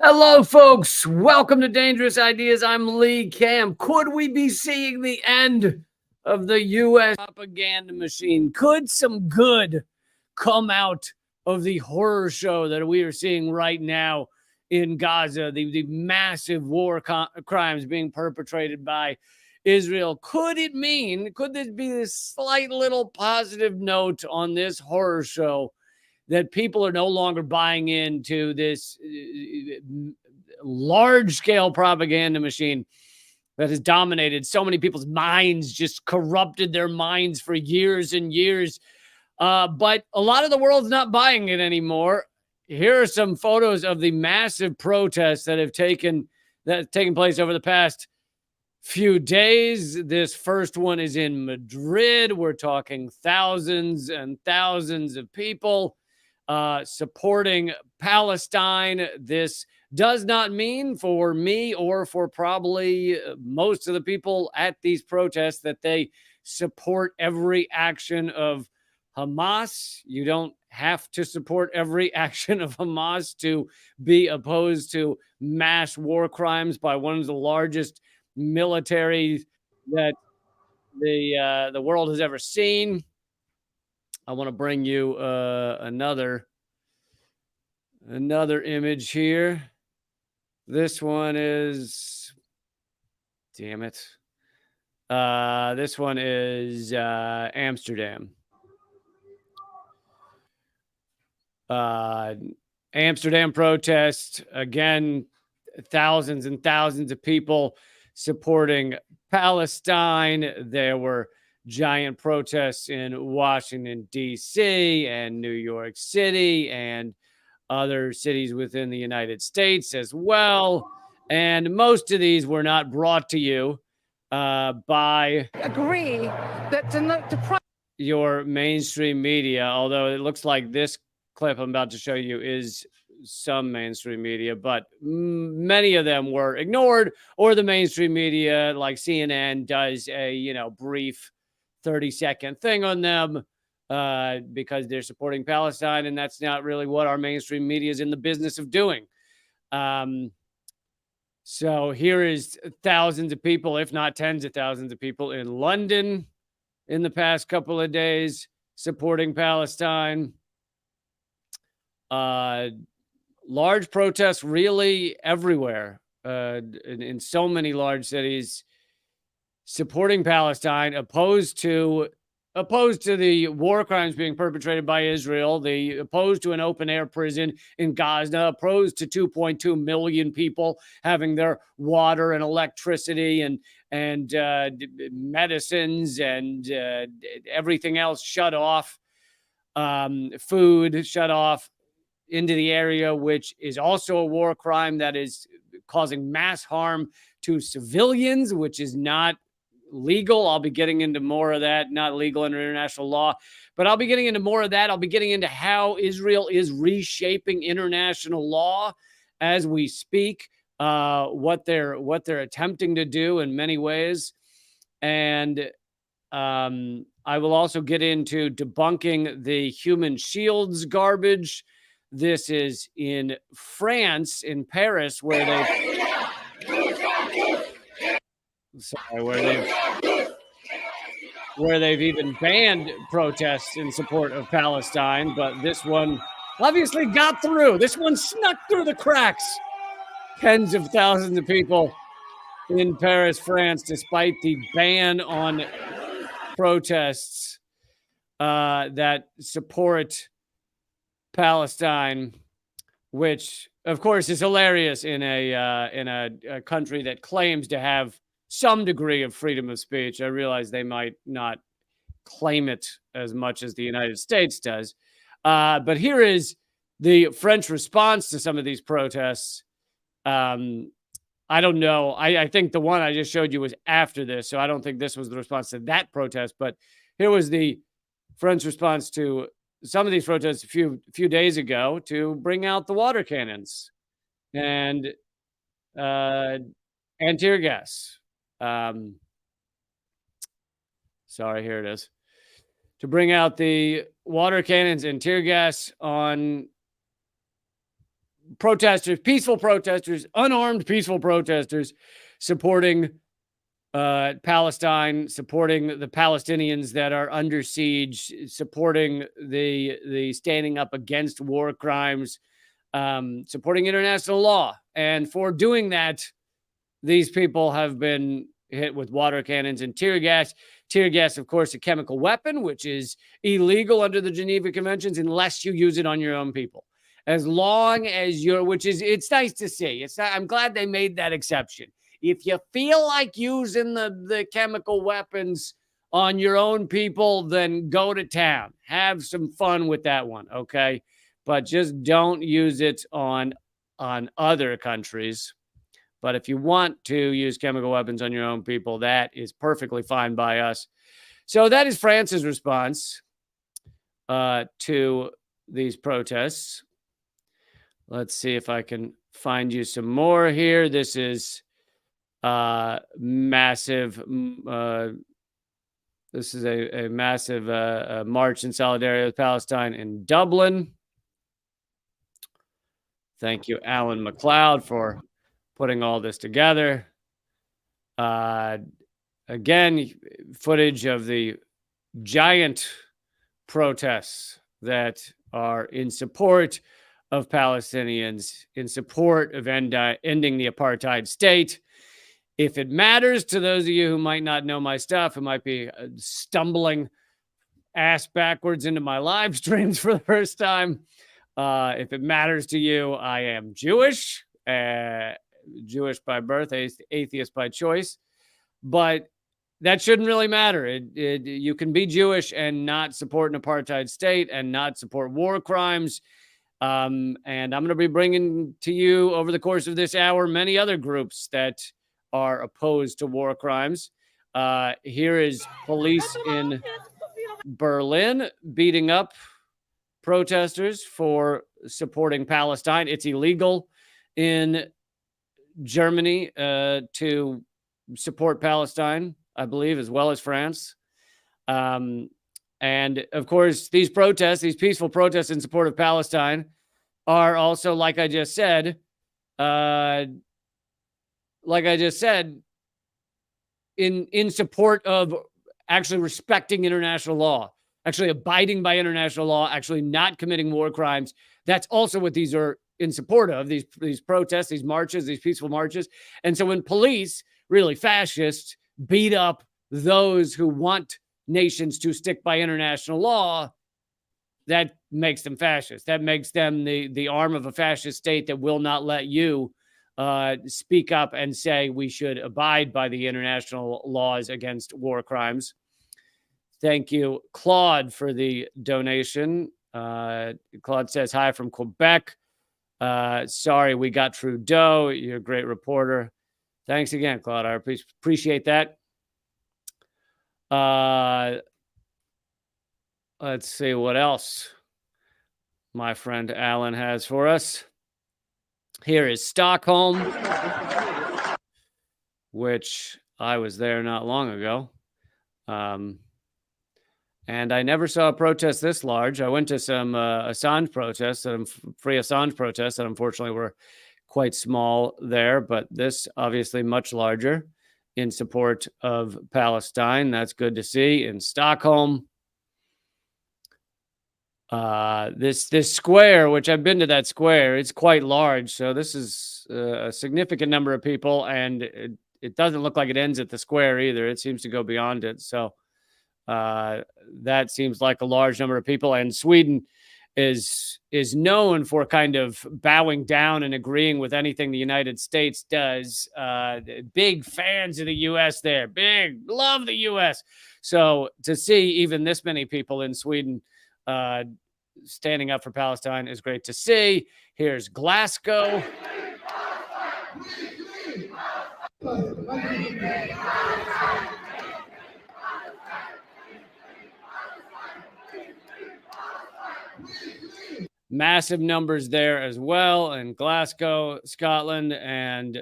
Hello, folks. Welcome to Dangerous Ideas. I'm Lee Cam. Could we be seeing the end of the U.S. propaganda machine? Could some good come out of the horror show that we are seeing right now in Gaza? The massive crimes being perpetrated by Israel. Could this be a slight little positive note on this horror show? That people are no longer buying into this large scale propaganda machine that has dominated so many people's minds, just corrupted their minds for years and years. But a lot of the world's not buying it anymore. Here are some photos of the massive protests that have taken place over the past few days. This first one is in Madrid. We're talking thousands and thousands of people supporting Palestine. This does not mean for me or for probably most of the people at these protests that they support every action of Hamas. You don't have to support every action of Hamas to be opposed to mass war crimes by one of the largest military that the world has ever seen. I want to bring you another image here. This one is, damn it. This one is Amsterdam. Amsterdam protest again. Thousands and thousands of people supporting Palestine. There were giant protests in Washington, D.C. and New York City and other cities within the United States as well. And most of these were not brought to you by your mainstream media, although it looks like this clip I'm about to show you is some mainstream media, but many of them were ignored, or the mainstream media like CNN does a brief 30-second thing on them because they're supporting Palestine, and that's not really what our mainstream media is in the business of doing. So here is thousands of people, if not tens of thousands of people in London in the past couple of days supporting Palestine. Large protests really everywhere in so many large cities supporting Palestine, opposed to the war crimes being perpetrated by Israel, opposed to an open air prison in Gaza, opposed to 2.2 million people having their water and electricity and medicines and everything else shut off, food shut off into the area, which is also a war crime that is causing mass harm to civilians, which is not legal. I'll be getting into more of that, not legal under international law, but I'll be getting into more of that. I'll be getting into how Israel is reshaping international law as we speak, what they're attempting to do in many ways. And I will also get into debunking the human shields garbage. This is in France, in Paris, where they've even banned protests in support of Palestine. But this one obviously got through. This one snuck through the cracks. Tens of thousands of people in Paris, France, despite the ban on protests that support Palestine, which of course is hilarious in a country that claims to have some degree of freedom of speech. I realize they might not claim it as much as the United States does. But here is the French response to some of these protests. I don't know. I think the one I just showed you was after this, so I don't think this was the response to that protest. But here was the French response to some of these protests a few days ago to bring out the water cannons and tear gas. Sorry, here it is. To bring out the water cannons and tear gas on protesters, peaceful protesters, unarmed peaceful protesters supporting Palestine, supporting the Palestinians that are under siege, supporting the standing up against war crimes, supporting international law. And for doing that, these people have been hit with water cannons and tear gas. Tear gas, of course, a chemical weapon, which is illegal under the Geneva Conventions unless you use it on your own people. As long as you're, which is, it's nice to see. I'm glad they made that exception. If you feel like using the chemical weapons on your own people, then go to town. Have some fun with that one, okay? But just don't use it on other countries. But if you want to use chemical weapons on your own people, that is perfectly fine by us. So that is France's response to these protests. Let's see if I can find you some more here. This is massive. This is a massive march in solidarity with Palestine in Dublin. Thank you, Alan McLeod, for putting all this together. Again, footage of the giant protests that are in support of Palestinians, in support of ending the apartheid state. If it matters to those of you who might not know my stuff, who might be stumbling ass backwards into my live streams for the first time, if it matters to you, I am Jewish. Jewish by birth, atheist by choice, but that shouldn't really matter. You can be Jewish and not support an apartheid state and not support war crimes. And I'm going to be bringing to you over the course of this hour many other groups that are opposed to war crimes. Here is police in Berlin beating up protesters for supporting Palestine. It's illegal in Germany to support Palestine, I believe, as well as France. And of course, these protests, these peaceful protests in support of Palestine are also, like I just said, in support of actually respecting international law, actually abiding by international law, actually not committing war crimes. That's also what these are in support of, these protests, these marches, these peaceful marches. And so when police, really fascists, beat up those who want nations to stick by international law, that makes them fascist. That makes them the arm of a fascist state that will not let you speak up and say we should abide by the international laws against war crimes. Thank you, Claude, for the donation. Claude says, hi from Quebec. Sorry we got Trudeau. You're a great reporter. Thanks again, Claude. I appreciate that. Let's see what else my friend Alan has for us. Here is Stockholm, which I was there not long ago. And I never saw a protest this large. I went to some Assange protests, free Assange protests that unfortunately were quite small there, but this obviously much larger in support of Palestine. That's good to see in Stockholm. This square, which I've been to that square, it's quite large. So this is a significant number of people, and it doesn't look like it ends at the square either. It seems to go beyond it. So that seems like a large number of people. And Sweden is known for kind of bowing down and agreeing with anything the United States does. Big fans of the U.S. there. Big, love the U.S. So to see even this many people in Sweden standing up for Palestine is great to see. Here's Glasgow. Massive numbers there as well in Glasgow, Scotland. And,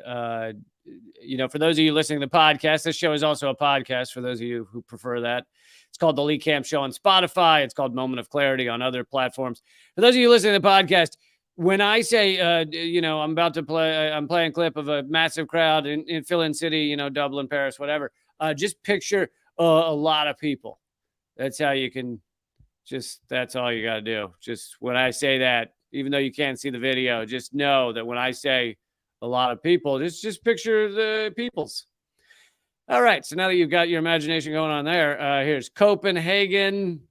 for those of you listening to the podcast, this show is also a podcast for those of you who prefer that. It's called The Lee Camp Show on Spotify. It's called Moment of Clarity on other platforms. For those of you listening to the podcast, when I say, I'm about to play, I'm playing a clip of a massive crowd in Finland City, Dublin, Paris, whatever. Just picture a lot of people. That's how you can that's all you got to do. Just when I say that, even though you can't see the video, just know that when I say a lot of people, just picture the peoples. All right. So now that you've got your imagination going on there, here's Copenhagen.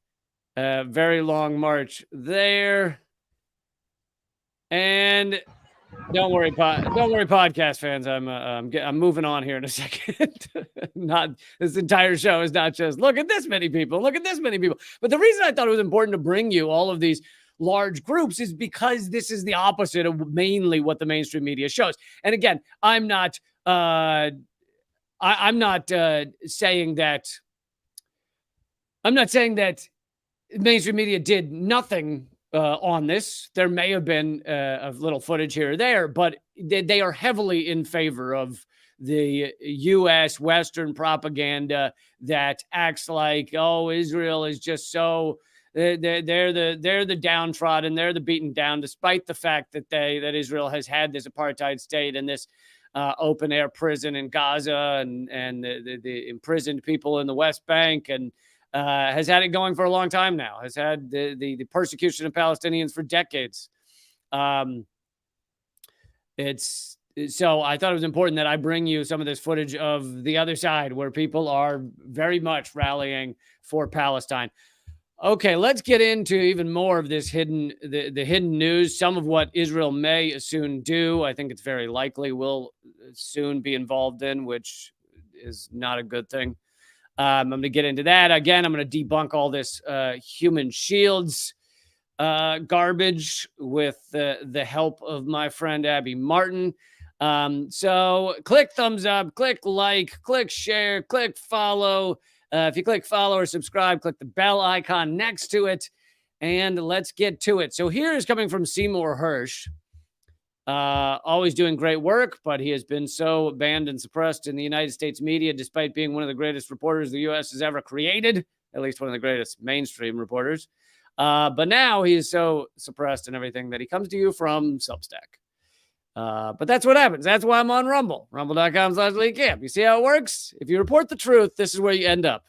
Very long march there. And don't worry, podcast fans. I'm moving on here in a second. Not this entire show is not just look at this many people, look at this many people. But the reason I thought it was important to bring you all of these large groups is because this is the opposite of mainly what the mainstream media shows. And again, I'm not saying that mainstream media did nothing on this. There may have been a little footage here or there, but they are heavily in favor of the U.S. Western propaganda that acts like, oh, Israel is just so they're the downtrodden, they're the beaten down, despite the fact that that Israel has had this apartheid state and this open air prison in Gaza and the imprisoned people in the West Bank and has had it going for a long time now, has had the persecution of Palestinians for decades. So I thought it was important that I bring you some of this footage of the other side where people are very much rallying for Palestine. Okay, let's get into even more of this hidden news. Some of what Israel may soon do, I think it's very likely will soon be involved in, which is not a good thing. I'm going to get into that. Again, I'm going to debunk all this human shields garbage with the help of my friend Abby Martin. So click thumbs up, click like, click share, click follow. If you click follow or subscribe, click the bell icon next to it, and let's get to it. So here is coming from Seymour Hersh. Always doing great work, but he has been so banned and suppressed in the United States media, despite being one of the greatest reporters the U.S. has ever created, at least one of the greatest mainstream reporters. But now he is so suppressed and everything that he comes to you from Substack. But that's what happens. That's why I'm on Rumble, rumble.com/LeeCamp. You see how it works? If you report the truth, this is where you end up.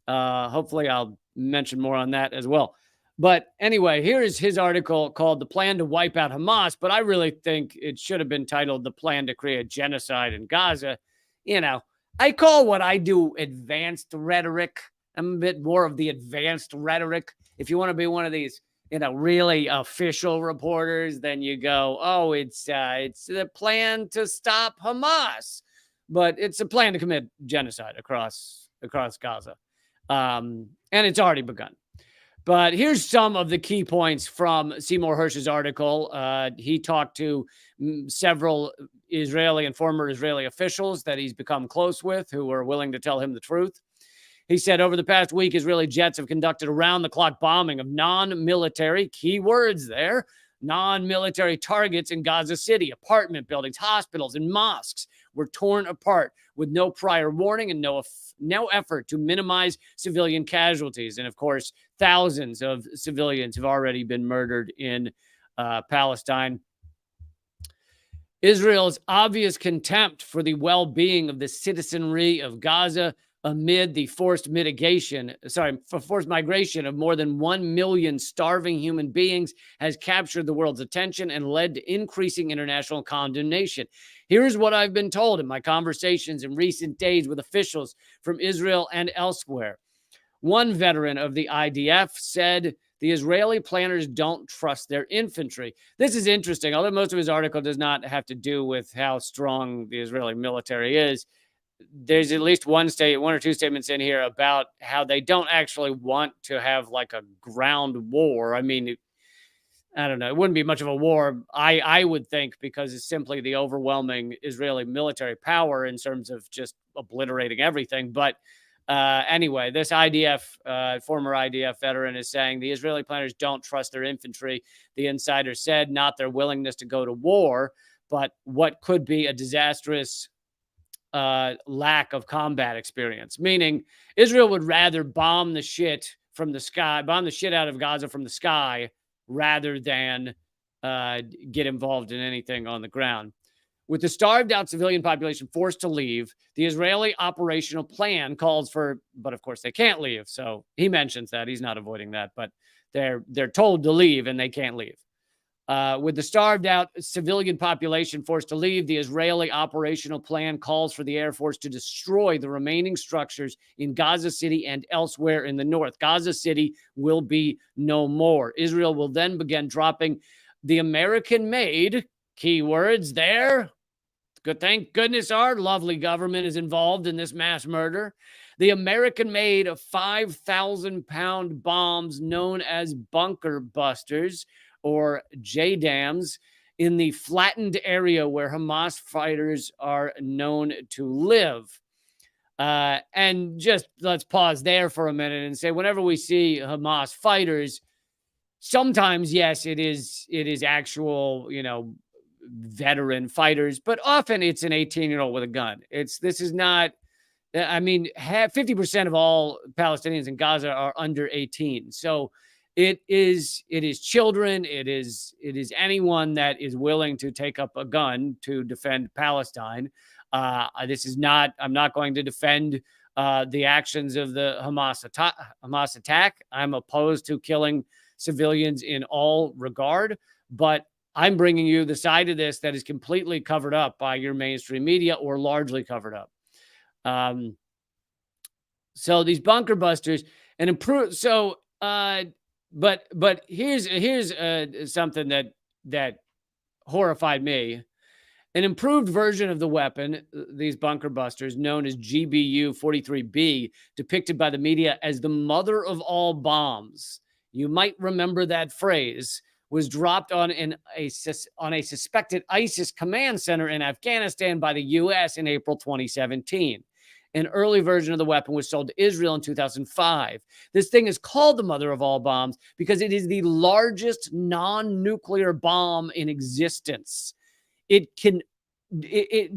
Hopefully I'll mention more on that as well. But anyway, here is his article called The Plan to Wipe Out Hamas, but I really think it should have been titled The Plan to Create Genocide in Gaza. I call what I do advanced rhetoric. I'm a bit more of the advanced rhetoric. If you want to be one of these, really official reporters, then you go, oh, it's the plan to stop Hamas, but it's a plan to commit genocide across Gaza. And it's already begun. But here's some of the key points from Seymour Hersh's article. He talked to several Israeli and former Israeli officials that he's become close with who were willing to tell him the truth. He said, over the past week, Israeli jets have conducted around-the-clock bombing of non-military, key words there, non-military targets in Gaza City. Apartment buildings, hospitals, and mosques were torn apart with no prior warning and no effort to minimize civilian casualties. And of course, thousands of civilians have already been murdered in Palestine. Israel's obvious contempt for the well-being of the citizenry of Gaza amid the forced migration of more than 1 million starving human beings has captured the world's attention and led to increasing international condemnation. Here's what I've been told in my conversations in recent days with officials from Israel and elsewhere. One veteran of the IDF said the Israeli planners don't trust their infantry. This is interesting, although most of his article does not have to do with how strong the Israeli military is. There's at least one or two statements in here about how they don't actually want to have like a ground war. I mean, I don't know. It wouldn't be much of a war, I would think, because it's simply the overwhelming Israeli military power in terms of just obliterating everything. But anyway, this former IDF veteran is saying the Israeli planners don't trust their infantry. The insider said not their willingness to go to war, but what could be a disastrous lack of combat experience, meaning Israel would rather bomb the shit out of Gaza from the sky rather than get involved in anything on the ground. With the starved out civilian population forced to leave, the Israeli operational plan calls for, but of course they can't leave. So he mentions that he's not avoiding that, but they're told to leave and they can't leave. With the starved out civilian population forced to leave, the Israeli operational plan calls for the Air Force to destroy the remaining structures in Gaza City and elsewhere in the north. Gaza City will be no more. Israel will then begin dropping the American-made, keywords there. Good, thank goodness our lovely government is involved in this mass murder. The American-made 5,000-pound bombs known as bunker busters, or JDAMs, in the flattened area where Hamas fighters are known to live. And just let's pause there for a minute and say, whenever we see Hamas fighters, sometimes, yes, it is actual, veteran fighters, but often it's an 18-year-old with a gun. This is not, I mean, 50% of all Palestinians in Gaza are under 18. So it is children. It is anyone that is willing to take up a gun to defend Palestine. I'm not going to defend the actions of the Hamas attack. I'm opposed to killing civilians in all regard, but I'm bringing you the side of this that is completely covered up by your mainstream media, or largely covered up. So these bunker busters and improve. So, but here's something that horrified me. An improved version of the weapon, these bunker busters, known as GBU 43B, depicted by the media as the mother of all bombs. You might remember that phrase. Was dropped on a suspected ISIS command center in Afghanistan by the U.S. in April 2017. An early version of the weapon was sold to Israel in 2005. This thing is called the mother of all bombs because it is the largest non-nuclear bomb in existence. It can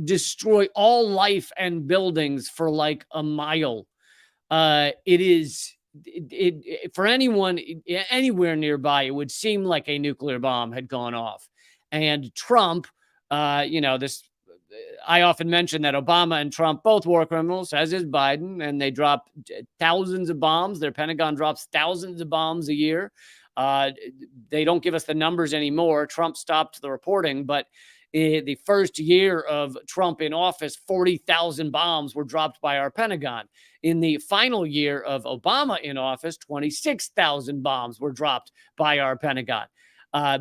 destroy all life and buildings for like a mile. For anyone anywhere nearby, it would seem like a nuclear bomb had gone off. And Trump, I often mention that Obama and Trump, both war criminals, as is Biden, and they drop thousands of bombs. Their Pentagon drops thousands of bombs a year. They don't give us the numbers anymore. Trump stopped the reporting, but the first year of Trump in office, 40,000 bombs were dropped by our Pentagon. In the final year of Obama in office, 26,000 bombs were dropped by our Pentagon.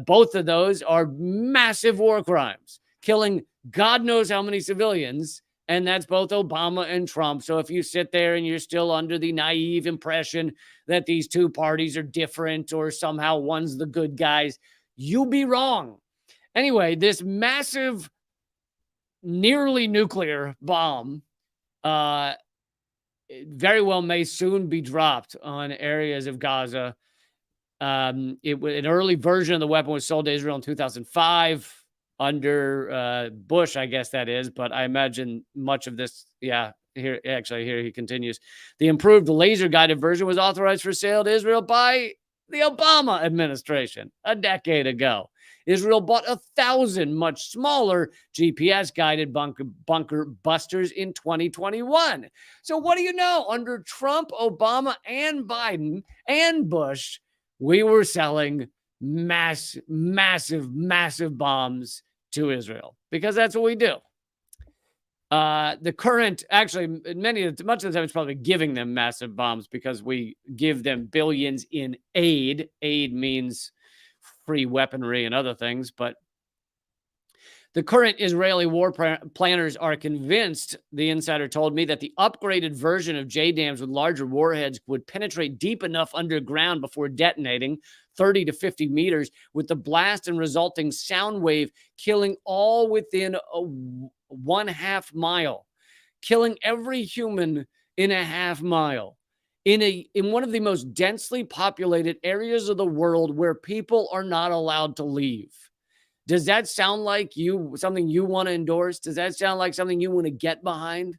Both of those are massive war crimes, killing God knows how many civilians, and that's both Obama and Trump. So if you sit there and you're still under the naive impression that these two parties are different or somehow one's the good guys, you'll be wrong. Anyway, this massive, nearly nuclear bomb very well may soon be dropped on areas of Gaza. An early version of the weapon was sold to Israel in 2005 under Bush, I guess that is, but I imagine much of this, here he continues. The improved laser-guided version was authorized for sale to Israel by the Obama administration a decade ago. Israel bought 1,000 much smaller GPS-guided bunker busters in 2021. So what do you know? Under Trump, Obama, and Biden, and Bush, we were selling massive bombs to Israel because that's what we do. The current, actually, much of the time, it's probably giving them massive bombs because we give them billions in aid. Aid means free weaponry and other things, but the current Israeli war planners are convinced, the insider told me, that the upgraded version of JDAMs with larger warheads would penetrate deep enough underground before detonating, 30 to 50 meters, with the blast and resulting sound wave killing all within a 1/2 mile, killing every human in a 1/2 mile. In one of the most densely populated areas of the world where people are not allowed to leave. Does that sound like something you want to endorse? Does that sound like something you want to get behind?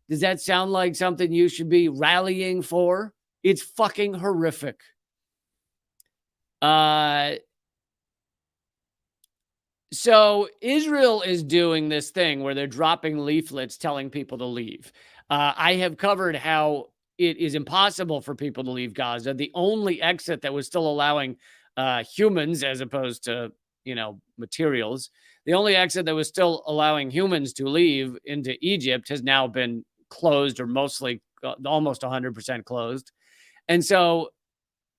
Does that sound like something you should be rallying for? It's fucking horrific. So Israel is doing this thing where they're dropping leaflets telling people to leave. I have covered how it is impossible for people to leave Gaza. The only exit that was still allowing humans, as opposed to materials, the only exit that was still allowing humans to leave into Egypt has now been closed, or mostly almost 100% closed, and so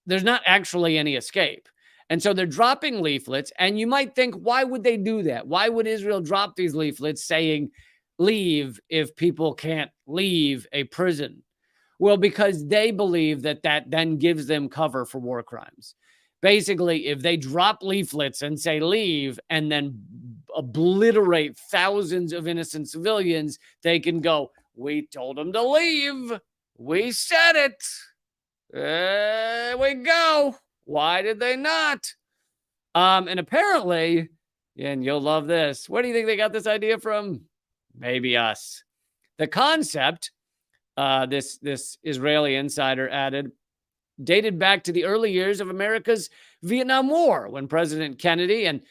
there's not actually any escape. And so they're dropping leaflets. And you might think, why would they do that? Why would Israel drop these leaflets saying leave if people can't leave a prison? Well, because they believe that that then gives them cover for war crimes. Basically, if they drop leaflets and say leave and then obliterate thousands of innocent civilians, they can go, we told them to leave. We said it. There we go. Why did they not? And apparently, and you'll love this. Where do you think they got this idea from? Maybe us. The concept, this Israeli insider added, dated back to the early years of America's Vietnam War, when President Kennedy, and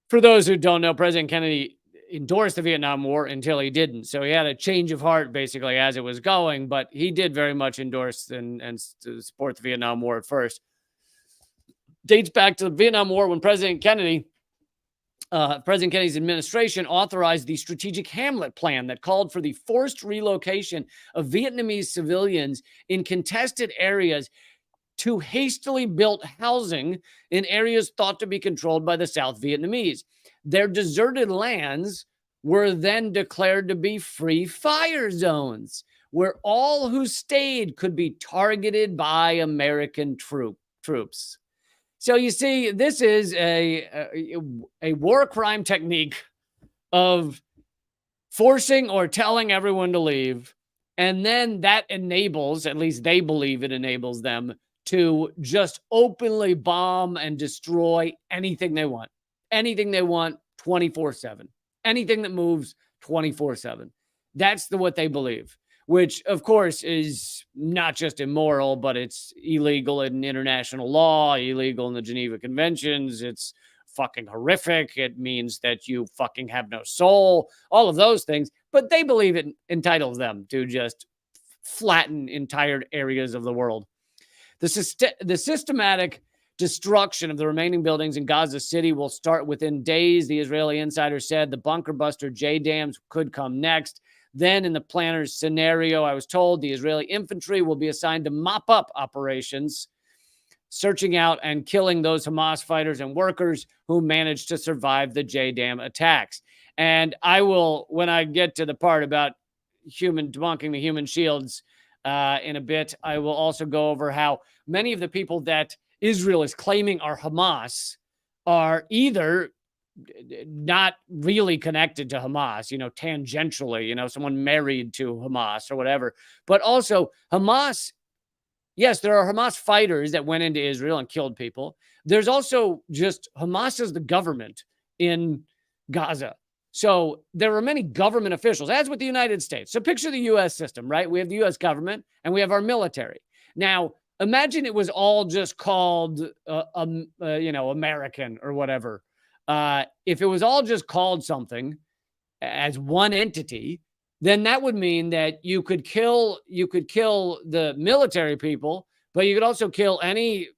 for those who don't know, President Kennedy endorsed the Vietnam War until he didn't. So he had a change of heart basically as it was going, but he did very much endorse and support the Vietnam War at first. Dates back to the Vietnam War when President Kennedy's administration authorized the Strategic Hamlet Plan that called for the forced relocation of Vietnamese civilians in contested areas to hastily built housing in areas thought to be controlled by the South Vietnamese. Their deserted lands were then declared to be free fire zones, where all who stayed could be targeted by American troops. So you see, this is a war crime technique of forcing or telling everyone to leave. And then that enables, at least they believe it enables them, to just openly bomb and destroy anything they want. Anything they want 24/7. Anything that moves 24/7. That's what they believe, which of course is not just immoral, but it's illegal in international law, illegal in the Geneva Conventions. It's fucking horrific. It means that you fucking have no soul, all of those things. But they believe it entitles them to just flatten entire areas of the world. The systematic destruction of the remaining buildings in Gaza City will start within days, the Israeli insider said. The bunker buster JDAMs could come next. Then, in the planner's scenario, I was told the Israeli infantry will be assigned to mop up operations, searching out and killing those Hamas fighters and workers who managed to survive the JDAM attacks. And I will, when I get to the part about debunking the human shields in a bit, I will also go over how many of the people that Israel is claiming are Hamas are either not really connected to Hamas, tangentially, someone married to Hamas or whatever, but also Hamas. Yes, there are Hamas fighters that went into Israel and killed people. There's also just Hamas as the government in Gaza. So there are many government officials, as with the United States. So picture the U.S. system, right? We have the U.S. government and we have our military. Now, imagine it was all just called, American or whatever. If it was all just called something as one entity, then that would mean that you could kill the military people, but you could also kill any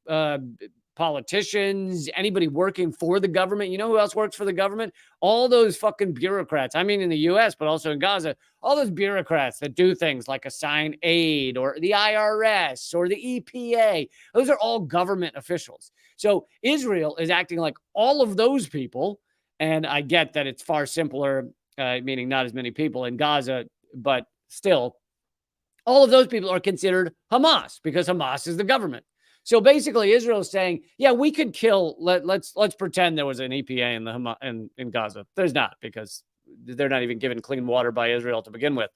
politicians, anybody working for the government. You know who else works for the government? All those fucking bureaucrats. I mean, in the U.S., but also in Gaza, all those bureaucrats that do things like assign aid, or the IRS or the EPA. Those are all government officials. So Israel is acting like all of those people. And I get that it's far simpler, meaning not as many people in Gaza, but still, all of those people are considered Hamas because Hamas is the government. So basically, Israel is saying, yeah, we could kill. Let's pretend there was an EPA in Gaza. There's not, because they're not even given clean water by Israel to begin with.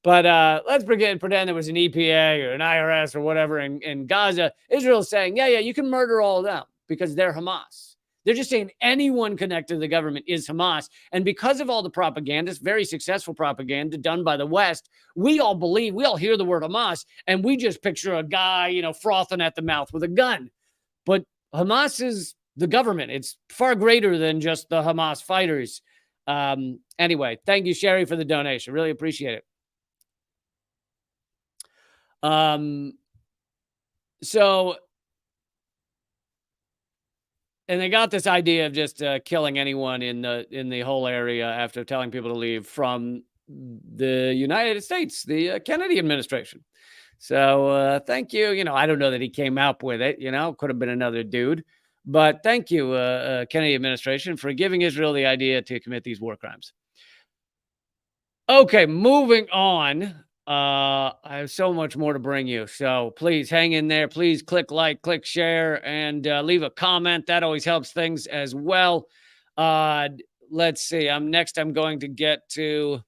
But let's pretend there was an EPA or an IRS or whatever in Gaza. Israel is saying, yeah, you can murder all of them because they're Hamas. They're just saying anyone connected to the government is Hamas. And because of all the propaganda, very successful propaganda done by the West, we all hear the word Hamas, and we just picture a guy, frothing at the mouth with a gun. But Hamas is the government. It's far greater than just the Hamas fighters. Anyway, thank you, Sherry, for the donation. Really appreciate it. So, and they got this idea of just killing anyone in the whole area after telling people to leave from the United States, the Kennedy administration. So thank you. I don't know that he came up with it. Could have been another dude. But thank you, Kennedy administration, for giving Israel the idea to commit these war crimes. Okay, moving on. I have so much more to bring you. So please hang in there. Please click like, click share, and leave a comment. That always helps things as well. Let's see. I'm going to get to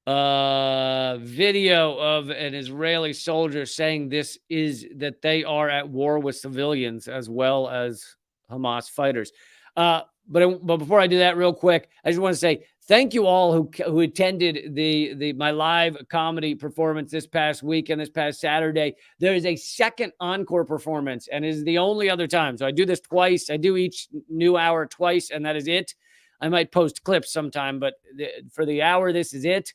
video of an Israeli soldier saying that they are at war with civilians as well as Hamas fighters. But before I do that, real quick, I just want to say thank you all who attended my live comedy performance this past week and this past Saturday. There is a second encore performance, and it is the only other time. So I do this twice. I do each new hour twice, and that is it. I might post clips sometime, but for the hour, this is it.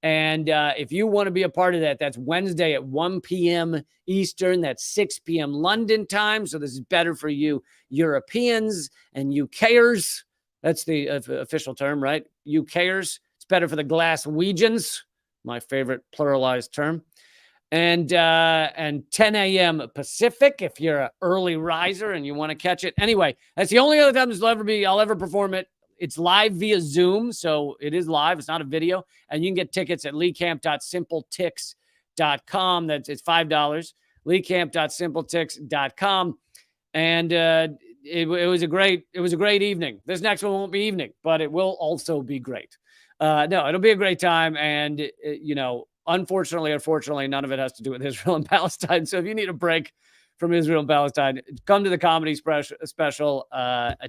And if you want to be a part of that, that's Wednesday at 1 p.m. Eastern. That's 6 p.m. London time. So this is better for you Europeans and UKers. That's the official term, right? UKers. It's better for the Glaswegians, my favorite pluralized term. And 10 a.m. Pacific if you're an early riser and you want to catch it. Anyway, that's the only other time I'll ever perform it. It's live via Zoom, so it is live. It's not a video. And you can get tickets at leecamp.simpletix.com. It's $5. leecamp.simpletix.com. And it was a great evening. This next one won't be evening, but it will also be great. No, it'll be a great time. And, unfortunately or fortunately, none of it has to do with Israel and Palestine. So if you need a break from Israel and Palestine, come to the comedy special.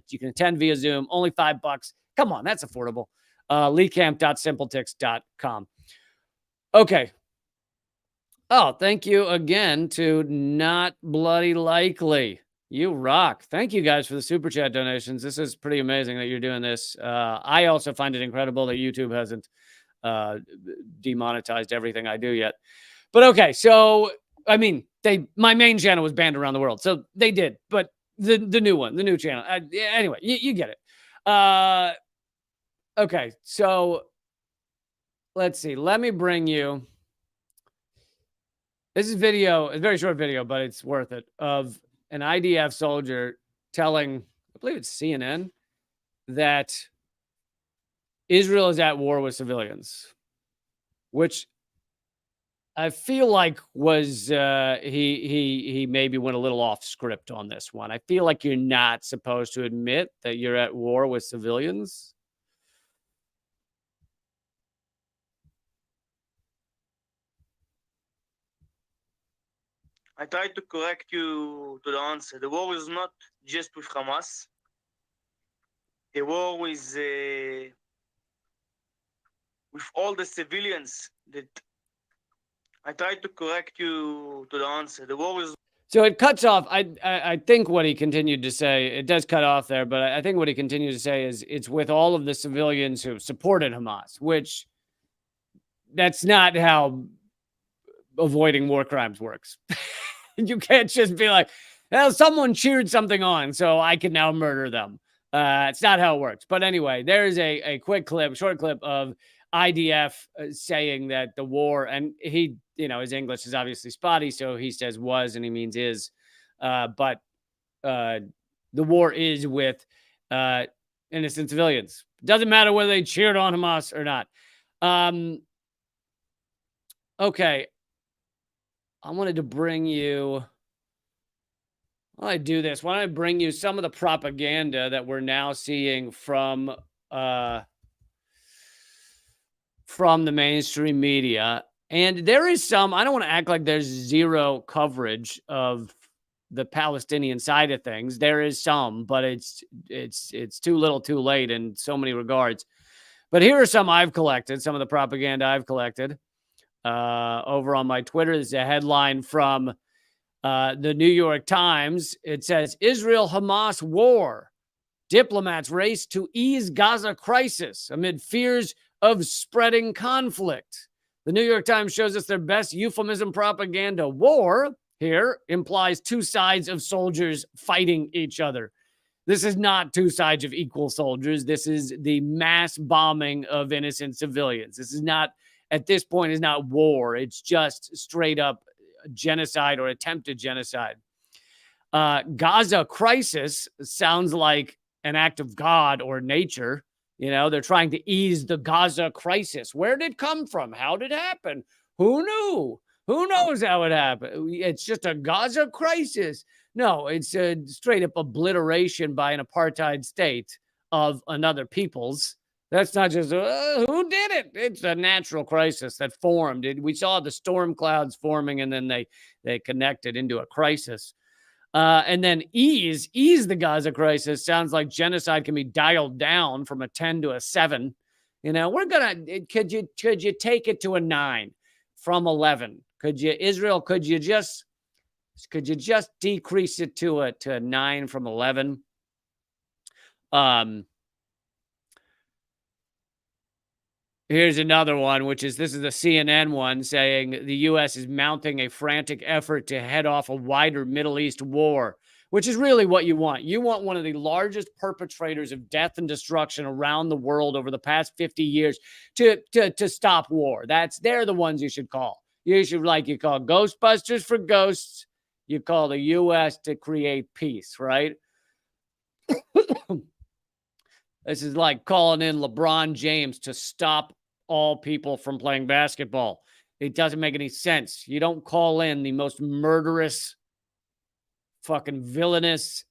You can attend via Zoom, only $5. Come on, that's affordable. leecamp.simpletix.com. Okay. Oh, thank you again to Not Bloody Likely. You rock. Thank you guys for the super chat donations. This is pretty amazing that you're doing this. I also find it incredible that YouTube hasn't demonetized everything I do yet. But okay, so I mean, my main channel was banned around the world, so they did. But the new channel. Anyway, you get it. Okay, so let's see. Let me bring you. This is video. It's a very short video, but it's worth it. Of an IDF soldier telling, I believe it's CNN, that Israel is at war with civilians, which I feel like was he maybe went a little off script on this one. I feel like you're not supposed to admit that you're at war with civilians. I tried to correct you to the answer. The war is not just with Hamas. The war is with all the civilians. That I tried to correct you to the answer. The war is. So it cuts off. I think what he continued to say, it does cut off there, but I think what he continued to say is it's with all of the civilians who supported Hamas, which that's not how avoiding war crimes works. You can't just be like, well, someone cheered something on, so I can now murder them. It's not how it works. But anyway, there's a short clip of IDF saying that the war, and he, his English is obviously spotty, so he says was and he means is. But the war is with innocent civilians. Doesn't matter whether they cheered on Hamas or not. Okay. I wanted to bring you. Why don't I do this? Why don't I bring you some of the propaganda that we're now seeing from the mainstream media? And there is some. I don't want to act like there's zero coverage of the Palestinian side of things. There is some, but it's too little, too late in so many regards. But here are some I've collected. Some of the propaganda I've collected. Over on my Twitter, there's a headline from The New York Times, it says, Israel-Hamas war. Diplomats race to ease Gaza crisis amid fears of spreading conflict. The New York Times shows us their best euphemism propaganda. War here implies two sides of soldiers fighting each other. This is not two sides of equal soldiers. This is the mass bombing of innocent civilians. This is not, at this point, is not war. It's just straight up genocide or attempted genocide. Gaza crisis sounds like an act of God or nature. You know, they're trying to ease the Gaza crisis. Where did it come from? How did it happen? Who knew? Who knows how it happened? It's just a Gaza crisis. No, it's a straight up obliteration by an apartheid state of another people's. That's not just, who did it? It's a natural crisis that formed. We saw the storm clouds forming, and then they connected into a crisis. And then ease the Gaza crisis sounds like genocide can be dialed down from a 10 to a 7. You know, could you take it to a 9 from 11? Could you just decrease it to a 9 from 11? Here's another one, this is a CNN one saying the U.S. is mounting a frantic effort to head off a wider Middle East war, which is really what you want. You want one of the largest perpetrators of death and destruction around the world over the past 50 years to stop war. They're the ones you should call. You call Ghostbusters for ghosts. You call the U.S. to create peace, right? This is like calling in LeBron James to stop all people from playing basketball. It doesn't make any sense. You don't call in the most murderous, fucking villainous.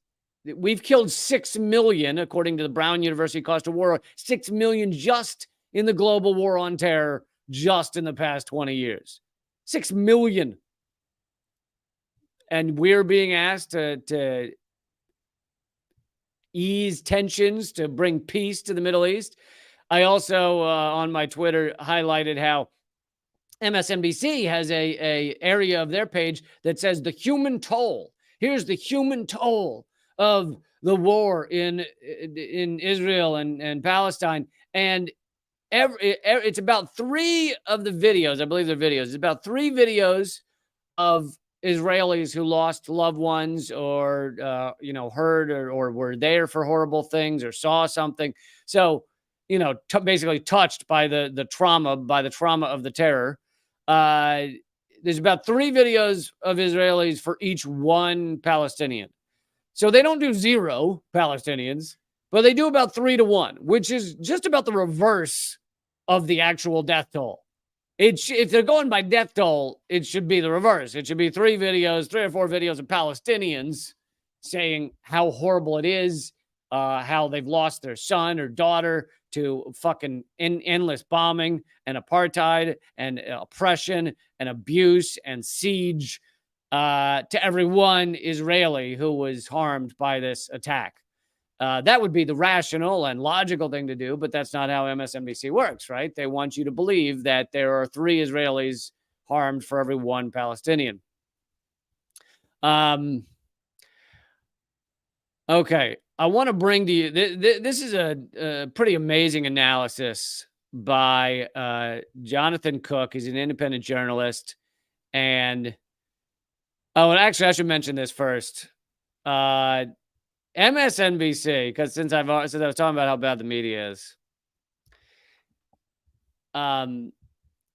We've killed 6 million, according to the Brown University Cost of War, 6 million just in the global war on terror, just in the past 20 years. 6 million. And we're being asked to ease tensions, to bring peace to the Middle East. I also, on my Twitter, highlighted how MSNBC has a area of their page that says the human toll. Here's the human toll of the war in Israel and Palestine. And it's about 3 of the videos. I believe they're videos. It's about 3 videos of Israelis who lost loved ones or, heard or were there for horrible things or saw something. So, basically touched by the trauma of the terror. There's about 3 videos of Israelis for each 1 Palestinian. So they don't do 0 Palestinians, but they do about 3 to 1, which is just about the reverse of the actual death toll. If they're going by death toll, it should be the reverse. It should be 3 or 4 videos of Palestinians saying how horrible it is, how they've lost their son or daughter to fucking endless bombing and apartheid and oppression and abuse and siege, to every one Israeli who was harmed by this attack. That would be the rational and logical thing to do, but that's not how MSNBC works, right? They want you to believe that there are 3 Israelis harmed for every 1 Palestinian. Okay, I want to bring to you, this is a pretty amazing analysis by Jonathan Cook. He's an independent journalist. And, actually, I should mention this first. MSNBC, because since I was talking about how bad the media is,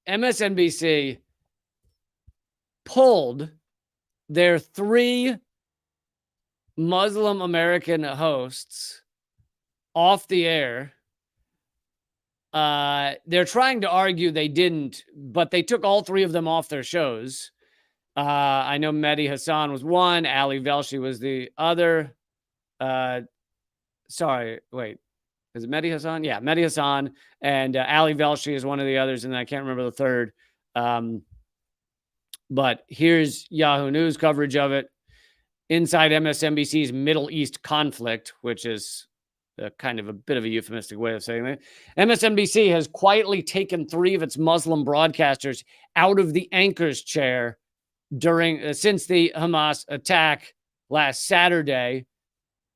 MSNBC pulled their 3 Muslim American hosts off the air. They're trying to argue they didn't, but they took all 3 of them off their shows. I know Mehdi Hassan was one, Ali Velshi was the other. Sorry, wait. Is it Mehdi Hassan? Yeah, Mehdi Hassan. And Ali Velshi is one of the others, and I can't remember the third. But here's Yahoo News coverage of it. Inside MSNBC's Middle East conflict, which is kind of a bit of a euphemistic way of saying that. MSNBC has quietly taken 3 of its Muslim broadcasters out of the anchor's chair since the Hamas attack last Saturday.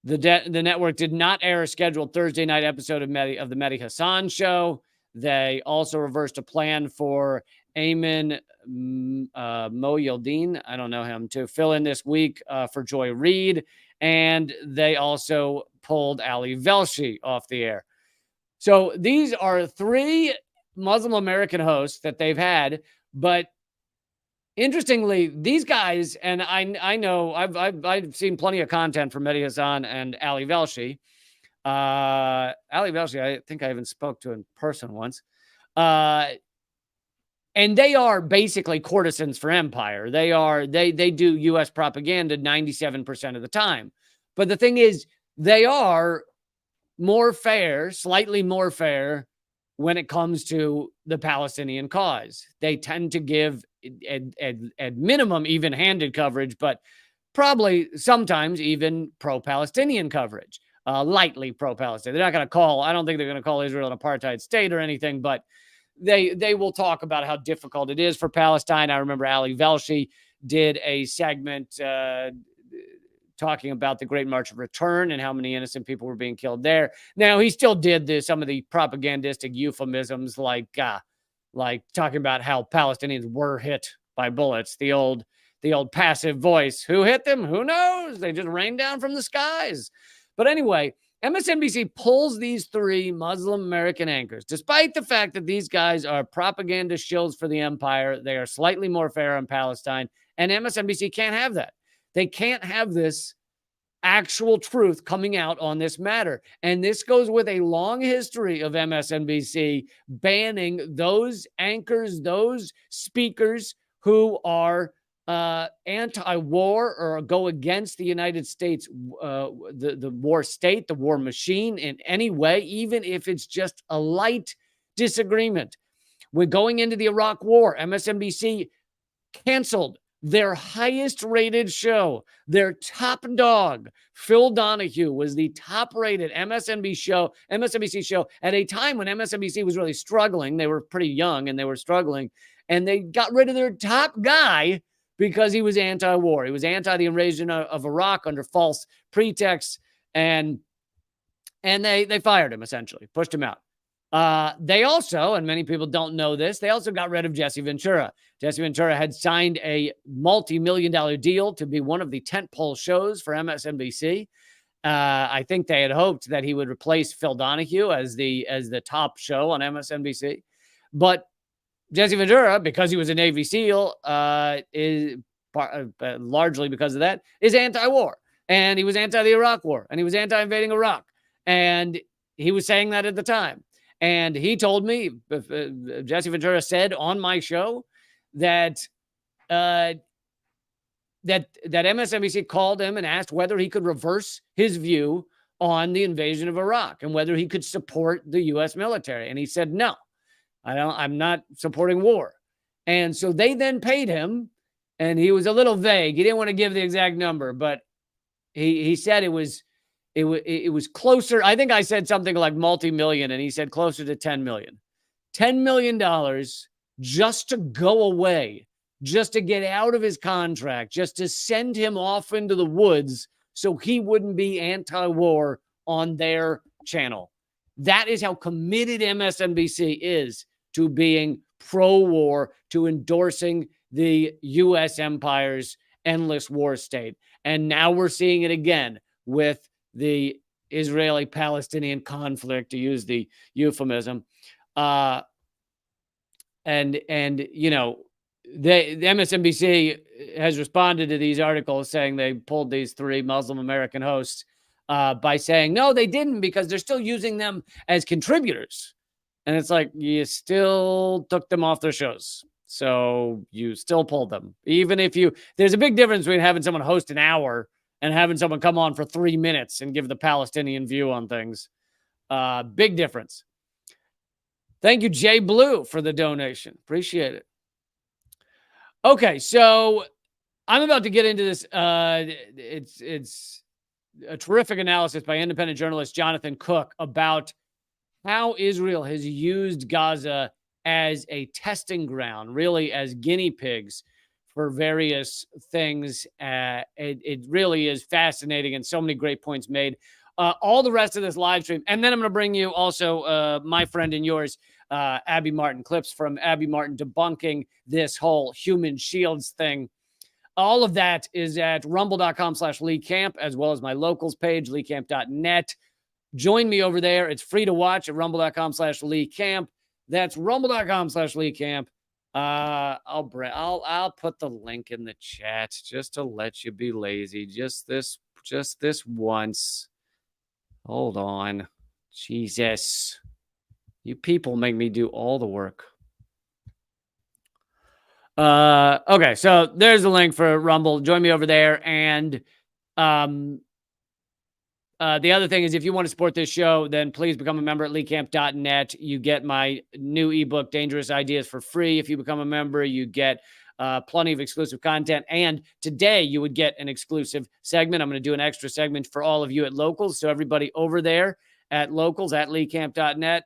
The network did not air a scheduled Thursday night episode of the Mehdi Hassan show. They also reversed a plan for Ayman Mohyeldin, I don't know him, to fill in this week for Joy Reid. And they also pulled Ali Velshi off the air. So these are 3 Muslim American hosts that they've had. But interestingly, these guys, and I know I've seen plenty of content from Mehdi Hassan and Ali Velshi. Ali Velshi, I think I even spoke to in person once. And they are basically courtesans for empire. They do U.S. propaganda 97% of the time. But the thing is, they are more fair, slightly more fair when it comes to the Palestinian cause. They tend to give at minimum even-handed coverage, but probably sometimes even pro-Palestinian coverage, lightly pro-Palestinian. They're not going to I don't think they're going to call Israel an apartheid state or anything, but they will talk about how difficult it is for Palestine. I remember Ali Velshi did a segment talking about the Great March of Return and how many innocent people were being killed there. Now, he still did some of the propagandistic euphemisms like talking about how Palestinians were hit by bullets. The old passive voice. Who hit them? Who knows? They just rained down from the skies. But anyway, MSNBC pulls these 3 Muslim American anchors, despite the fact that these guys are propaganda shills for the empire. They are slightly more fair on Palestine, and MSNBC can't have that. They can't have this actual truth coming out on this matter. And this goes with a long history of MSNBC banning those anchors, those speakers who are anti-war or go against the United States, the war state, the war machine in any way, even if it's just a light disagreement. We're going into the Iraq War. MSNBC canceled their highest rated show, their top dog, Phil Donahue, was the top rated MSNBC show at a time when MSNBC was really struggling. They were pretty young and they were struggling. And they got rid of their top guy because he was anti-war. He was anti the invasion of Iraq under false pretexts. And they fired him, essentially, pushed him out. They also, and many people don't know this, they also got rid of Jesse Ventura. Jesse Ventura had signed a multi-million-dollar deal to be one of the tentpole shows for MSNBC. I think they had hoped that he would replace Phil Donahue as the top show on MSNBC. But Jesse Ventura, because he was a Navy SEAL, is largely because of that, is anti-war. And he was anti the Iraq War, and he was anti-invading Iraq. And he was saying that at the time. And he told me, Jesse Ventura said on my show that MSNBC called him and asked whether he could reverse his view on the invasion of Iraq and whether he could support the U.S. military. And he said, no, I'm not supporting war. And so they then paid him, and he was a little vague. He didn't want to give the exact number, but he said it was closer. I think I said something like multi-million, and he said closer to 10 million. $10 million just to go away, just to get out of his contract, just to send him off into the woods so he wouldn't be anti-war on their channel. That is how committed MSNBC is to being pro-war, to endorsing the U.S. empire's endless war state. And now we're seeing it again with the Israeli-Palestinian conflict, to use the euphemism. And you know, the MSNBC has responded to these articles saying they pulled these 3 Muslim American hosts by saying, no, they didn't, because they're still using them as contributors. And it's like, you still took them off their shows. So you still pulled them. Even if there's a big difference between having someone host an hour and having someone come on for 3 minutes and give the Palestinian view on things. Big difference. Thank you, Jay Blue, for the donation. Appreciate it. Okay, so I'm about to get into this. It's a terrific analysis by independent journalist Jonathan Cook about how Israel has used Gaza as a testing ground, really as guinea pigs for various things. It really is fascinating and so many great points made. All the rest of this live stream. And then I'm going to bring you also my friend and yours, Abby Martin, clips from Abby Martin debunking this whole human shields thing. All of that is at rumble.com/Lee Camp, as well as my locals page, leecamp.net. Join me over there. It's free to watch at rumble.com/Lee Camp. That's rumble.com/Lee Camp. I'll put the link in the chat just to let you be lazy. Just this once. Hold on. Jesus. You people make me do all the work. Okay, so there's the link for Rumble. Join me over there. And the other thing is, if you want to support this show, then please become a member at leecamp.net. You get my new ebook, Dangerous Ideas, for free. If you become a member, you get plenty of exclusive content. And today you would get an exclusive segment. I'm going to do an extra segment for all of you at Locals. So everybody over there at Locals at leecamp.net,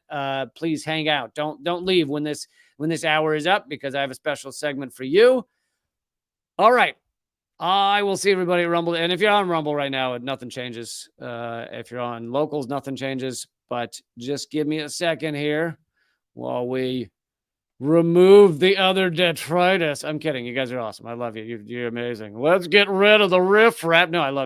please hang out. Don't leave when this hour is up, because I have a special segment for you. All right. I will see everybody at Rumble. And if you're on Rumble right now, nothing changes. If you're on Locals, nothing changes. But just give me a second here while we remove the other detritus. I'm kidding. You guys are awesome. I love you. You're amazing. Let's get rid of the riffraff. No, I love you.